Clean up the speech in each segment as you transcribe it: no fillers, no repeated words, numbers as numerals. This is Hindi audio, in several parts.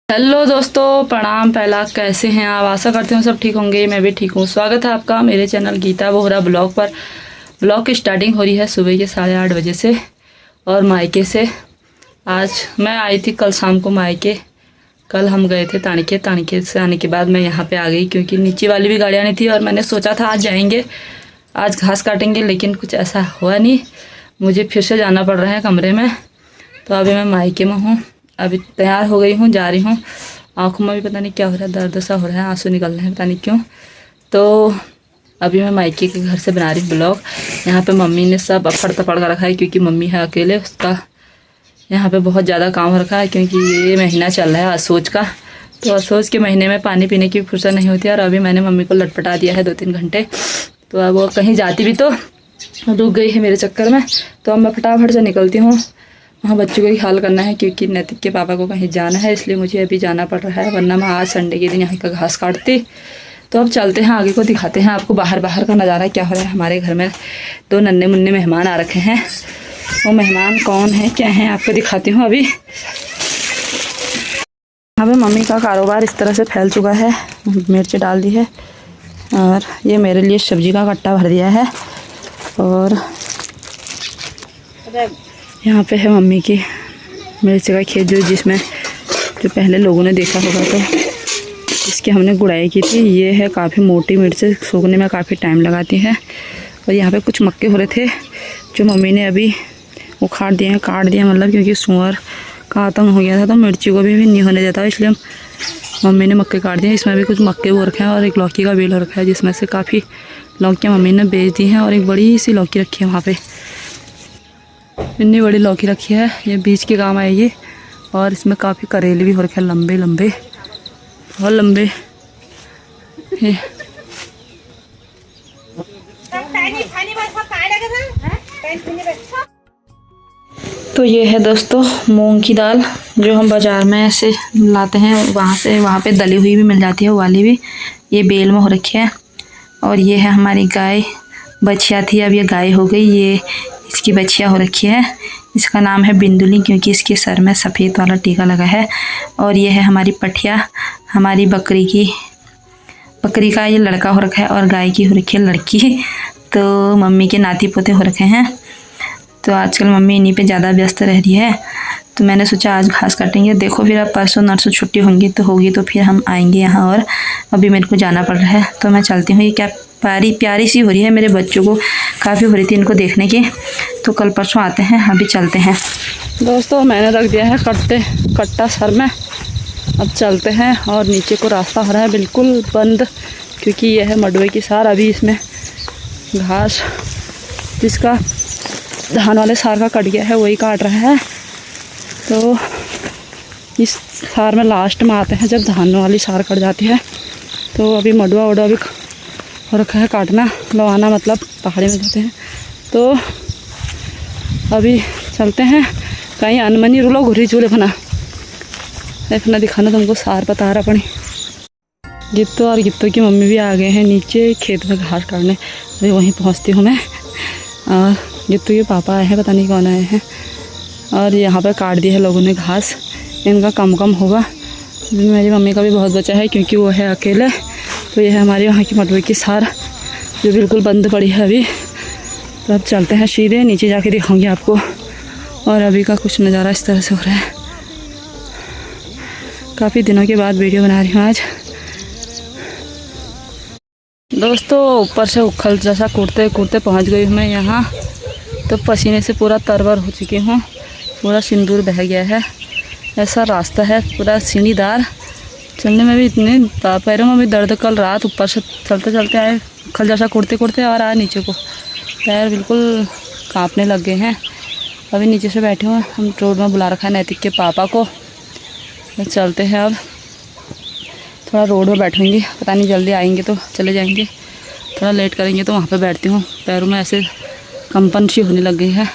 हेलो दोस्तों, प्रणाम। पहला कैसे हैं आप? आशा करते हूँ सब ठीक होंगे। मैं भी ठीक हूँ। स्वागत है आपका मेरे चैनल गीता बोहरा ब्लॉग पर। ब्लॉग की स्टार्टिंग हो रही है सुबह के 8:30 बजे से और मायके से। आज मैं आई थी कल शाम को मायके। कल हम गए थे तानिके से आने के बाद मैं यहाँ पे आ गई क्योंकि नीचे वाली भी गाड़ियाँ नहीं थी और मैंने सोचा था आज जाएंगे, आज घास काटेंगे, लेकिन कुछ ऐसा हुआ नहीं। मुझे फिर से जाना पड़ रहा है कमरे में। तो अभी मैं मायके में हूँ। अभी तैयार हो गई हूँ, जा रही हूँ। आँखों में भी पता नहीं क्या हो रहा है, दर्द सा हो रहा है, आंसू निकल रहे हैं, पता नहीं क्यों। तो अभी मैं मायके के घर से बना रही हूँ ब्लॉग। यहाँ पे मम्मी ने सब अफड़ तफड़ कर रखा है क्योंकि मम्मी है अकेले। उसका यहाँ पे बहुत ज़्यादा काम हो रखा है क्योंकि ये महीना चल रहा है असोज का। तो असोज के महीने में पानी पीने की फुर्सत नहीं होती। और अभी मैंने मम्मी को लटपटा दिया है 2-3 घंटे। तो अब वो कहीं जाती भी तो रुक गई है मेरे चक्कर में। तो अब मैं फटाफट से निकलती हूँ। वहाँ बच्चों को ही हाल करना है क्योंकि नैतिक के पापा को कहीं जाना है, इसलिए मुझे अभी जाना पड़ रहा है, वरना मैं आज संडे के दिन यहाँ का घास काटती। तो अब चलते हैं, आगे को दिखाते हैं आपको बाहर का नज़ारा क्या हो रहा है। हमारे घर में 2 नन्हे मुन्ने मेहमान आ रखे हैं। वो मेहमान कौन है, क्या है, आपको दिखाती हूँ। अभी यहाँ पे मम्मी का कारोबार इस तरह से फैल चुका है। मिर्च डाल दी है और ये मेरे लिए सब्जी का कट्टा भर दिया है। और यहाँ पे है मम्मी की मिर्च का खेत जिसमें जो पहले लोगों ने देखा होगा तो इसकी हमने गुड़ाई की थी। ये है काफ़ी मोटी मिर्च, सूखने में काफ़ी टाइम लगाती है। और यहाँ पे कुछ मक्के हो रहे थे जो मम्मी ने अभी उखाड़ दिए हैं, काट दिए, मतलब क्योंकि सूअर का आतंक हो गया था तो मिर्ची को भी नहीं होने देता, इसलिए मम्मी ने मक्के काट दिए। इसमें भी कुछ मक्के हो रखे हैं और एक लौकी का बेल हो रखा है जिसमें से काफ़ी लौकियाँ मम्मी ने बेच दी हैं। और एक बड़ी सी लौकी रखी है वहाँ पर, इतनी बड़ी लौकी रखी है, ये बीज के काम आएगी। और इसमें काफ़ी करेले भी हो रखे हैं, लंबे लंबे, बहुत लंबे। तो ये है दोस्तों मूंग की दाल जो हम बाज़ार में से लाते हैं, वहाँ पे दली हुई भी मिल जाती है, वाली भी। ये बेल में हो रखी है। और ये है हमारी गाय, बछिया थी, अब ये गाय हो गई। ये इसकी बछिया हो रखी है। इसका नाम है बिंदुली क्योंकि इसके सर में सफ़ेद वाला टीका लगा है। और ये है हमारी पठिया, हमारी बकरी का ये लड़का हो रखा है और गाय की हो रखी है लड़की। तो मम्मी के नाती पोते हो रखे हैं। तो आजकल मम्मी इन्हीं पे ज़्यादा व्यस्त रह रही है। तो मैंने सोचा आज घास काटेंगे। देखो फिर अब परसों नरसों छुट्टी होगी तो फिर हम आएंगे यहाँ। और अभी मेरे को जाना पड़ रहा है तो मैं चलती हूँ। ये क्या प्यारी सी हो रही है, मेरे बच्चों को काफ़ी हो रही थी इनको देखने की। तो कल परसों आते हैं, अभी चलते हैं। दोस्तों मैंने रख दिया है कट्टा सर में, अब चलते हैं। और नीचे को रास्ता हो रहा है बिल्कुल बंद क्योंकि यह है मडवे की सार। अभी इसमें घास जिसका धान वाले सार का कट गया है वही काट रहा है। तो इस सार में लास्ट में आते हैं जब धान वाली सार कट जाती है। तो अभी मडवा भी हो रखा है काटना, लवाना मतलब पहाड़ी में जाते हैं। तो अभी चलते हैं, कहीं अनमनी रुलो घुरी चूल्हे बना देखना दिखाना तुमको सार बता रहा पड़ी। गित्तो और गित्तो की मम्मी भी आ गए हैं नीचे खेत में घास काटने। अभी वहीं पहुंचती हूँ मैं। और गित्तो के पापा आए हैं, पता नहीं कौन आए हैं। और यहाँ पर काट दी है लोगों ने घास, इनका कम होगा। मेरी मम्मी का भी बहुत बचा है क्योंकि वो है अकेले। तो ये है हमारी वहाँ की मडवे की सार जो बिल्कुल बंद पड़ी है अभी। तो अब चलते हैं सीधे नीचे, जाके दिखाऊंगी आपको। और अभी का कुछ नज़ारा इस तरह से हो रहा है। काफ़ी दिनों के बाद वीडियो बना रही हूँ आज। दोस्तों ऊपर से उखल जैसा कूदते पहुँच गई हूँ मैं यहाँ। तो पसीने से पूरा तरबर हो चुकी हूँ, पूरा सिंदूर बह गया है। ऐसा रास्ता है पूरा सीढ़ीदार, चलने में भी इतने पैरों में भी दर्द। कल रात ऊपर से चलते आए, खल जैसा कूदते और आए नीचे को, पैर बिल्कुल कांपने लग गए हैं। अभी नीचे से बैठे हुए, हम रोड में बुला रखा है नैतिक के पापा को। तो चलते हैं, अब थोड़ा रोड में बैठूँगी, पता नहीं जल्दी आएंगे तो चले जाएंगे, थोड़ा लेट करेंगे तो वहाँ पे बैठती हूँ। पैरों में ऐसे कंपन सी होने लग गई है।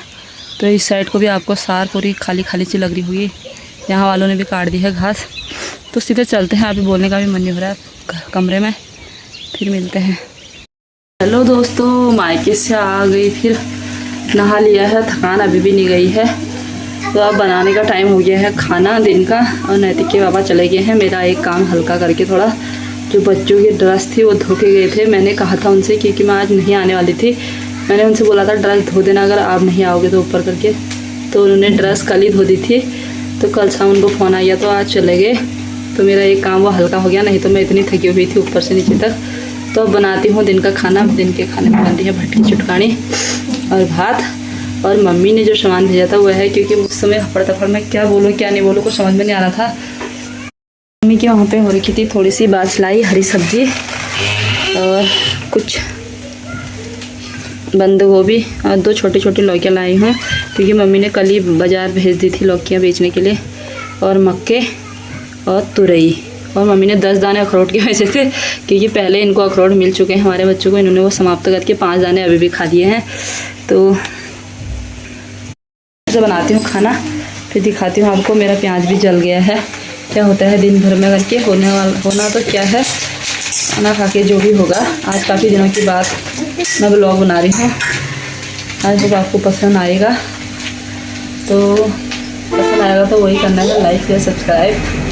तो इस साइड को भी आपको सार पूरी खाली सी लग रही होगी। यहाँ वालों ने भी काट दी है घास। तो सीधे चलते हैं, अभी बोलने का भी मन नहीं हो रहा है कमरे में, फिर मिलते हैं। हेलो दोस्तों, मायके से आ गई, फिर नहा लिया है, थकान अभी भी नहीं गई है। तो अब बनाने का टाइम हो गया है खाना दिन का, और नैतिक के बाबा चले गए हैं। मेरा एक काम हल्का करके थोड़ा जो बच्चों की ड्रेस थी वो धो के गए थे। मैंने कहा था उनसे क्योंकि मैं आज नहीं आने वाली थी, मैंने उनसे बोला था ड्रेस धो देना अगर आप नहीं आओगे तो ऊपर करके। तो उन्होंने ड्रेस कल ही धो दी थी, तो कल शाम उनको फ़ोन आ गया तो आज चले गए। तो मेरा एक काम वो हल्का हो गया, नहीं तो मैं इतनी थकी हुई थी ऊपर से नीचे तक। तो अब बनाती हूँ दिन का खाना। दिन के खाने में बनती है भट्टी चुटकानी और भात। और मम्मी ने जो सामान भेजा था वह है, क्योंकि उस समय हफड़ तफड़ में क्या बोलूँ क्या नहीं बोलूँ कुछ समझ में नहीं आ रहा था। मम्मी के वहाँ पे हो रखी थी थोड़ी सी बासलाई हरी सब्जी और कुछ बंद गोभी और 2 छोटी छोटी लौकियाँ लाई हूँ, क्योंकि मम्मी ने कल ही बाज़ार भेज दी थी लौकियाँ बेचने के लिए। और मक्के और तुरई, और मम्मी ने 10 दाने अखरोट के भेजे थे, क्योंकि पहले इनको अखरोट मिल चुके हैं हमारे बच्चों को, इन्होंने वो समाप्त करके 5 दाने अभी भी खा लिए हैं। तो ऐसे बनाती हूँ खाना, फिर दिखाती हूँ आपको। मेरा प्याज भी जल गया है, क्या होता है दिन भर में करके होना तो क्या है, खाना खा के जो भी होगा। आज काफ़ी दिनों के बाद मैं ब्लॉग बना रही हूँ, आज तो आपको पसंद आएगा। तो पसंद आएगा तो वही करना है, लाइक शेयर सब्सक्राइब।